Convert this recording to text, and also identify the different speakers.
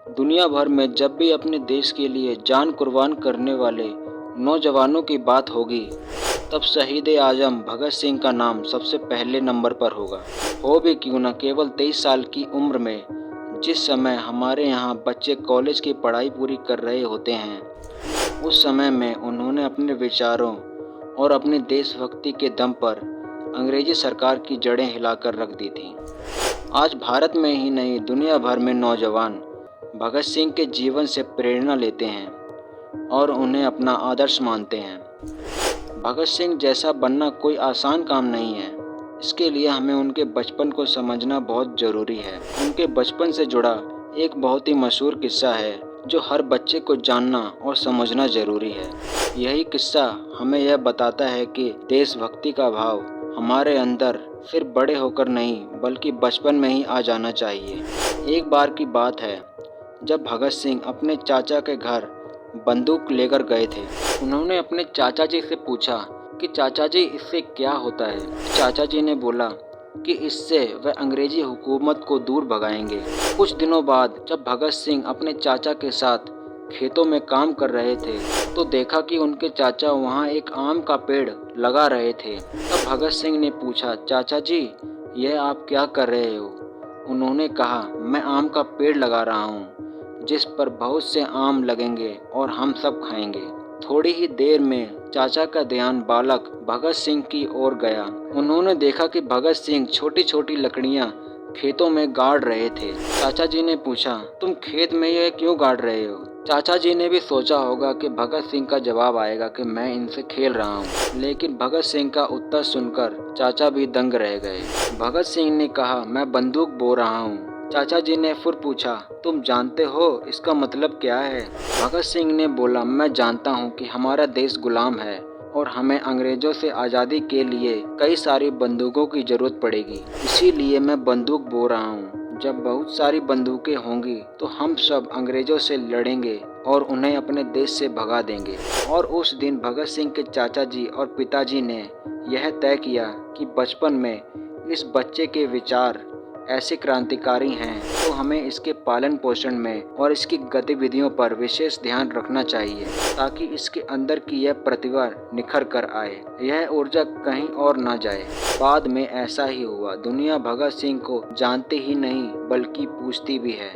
Speaker 1: दुनिया भर में जब भी अपने देश के लिए जान कुर्बान करने वाले नौजवानों की बात होगी, तब शहीद आजम भगत सिंह का नाम सबसे पहले नंबर पर होगा। हो भी क्यों न केवल 23 साल की उम्र में, जिस समय हमारे यहाँ बच्चे कॉलेज की पढ़ाई पूरी कर रहे होते हैं, उस समय में उन्होंने अपने विचारों और अपनी देशभक्ति के दम पर अंग्रेजी सरकार की जड़ें हिलाकर रख दी थीं। आज भारत में ही नहीं, दुनिया भर में नौजवान भगत सिंह के जीवन से प्रेरणा लेते हैं और उन्हें अपना आदर्श मानते हैं। भगत सिंह जैसा बनना कोई आसान काम नहीं है। इसके लिए हमें उनके बचपन को समझना बहुत ज़रूरी है। उनके बचपन से जुड़ा एक बहुत ही मशहूर किस्सा है जो हर बच्चे को जानना और समझना ज़रूरी है। यही किस्सा हमें यह बताता है कि देशभक्ति का भाव हमारे अंदर सिर्फ बड़े होकर नहीं बल्कि बचपन में ही आ जाना चाहिए। एक बार की बात है जब भगत सिंह अपने चाचा के घर बंदूक लेकर गए थे। उन्होंने अपने चाचा जी से पूछा कि चाचा जी, इससे क्या होता है। चाचा जी ने बोला कि इससे वह अंग्रेजी हुकूमत को दूर भगाएंगे। कुछ दिनों बाद जब भगत सिंह अपने चाचा के साथ खेतों में काम कर रहे थे तो देखा कि उनके चाचा वहां एक आम का पेड़ लगा रहे थे। तब भगत सिंह ने पूछा, चाचा जी, यह आप क्या कर रहे हो? उन्होंने कहा, मैं आम का पेड़ लगा रहा हूँ जिस पर बहुत से आम लगेंगे और हम सब खाएंगे। थोड़ी ही देर में चाचा का ध्यान बालक भगत सिंह की ओर गया। उन्होंने देखा कि भगत सिंह छोटी छोटी लकड़ियां खेतों में गाड़ रहे थे। चाचा जी ने पूछा, तुम खेत में यह क्यों गाड़ रहे हो? चाचा जी ने भी सोचा होगा कि भगत सिंह का जवाब आएगा कि मैं इनसे खेल रहा हूँ, लेकिन भगत सिंह का उत्तर सुनकर चाचा भी दंग रह गए। भगत सिंह ने कहा, मैं बंदूक बो रहा हूँ। चाचा जी ने फिर पूछा, तुम जानते हो इसका मतलब क्या है? भगत सिंह ने बोला, मैं जानता हूँ कि हमारा देश गुलाम है और हमें अंग्रेजों से आज़ादी के लिए कई सारी बंदूकों की जरूरत पड़ेगी, इसीलिए मैं बंदूक बो रहा हूँ। जब बहुत सारी बंदूकें होंगी तो हम सब अंग्रेजों से लड़ेंगे और उन्हें अपने देश से भगा देंगे। और उस दिन भगत सिंह के चाचा जी और पिताजी ने यह तय किया कि बचपन में इस बच्चे के विचार ऐसे क्रांतिकारी हैं तो हमें इसके पालन पोषण में और इसकी गतिविधियों पर विशेष ध्यान रखना चाहिए ताकि इसके अंदर की यह प्रतिभा निखर कर आए, यह ऊर्जा कहीं और ना जाए। बाद में ऐसा ही हुआ। दुनिया भगत सिंह को जानती ही नहीं बल्कि पूजती भी है।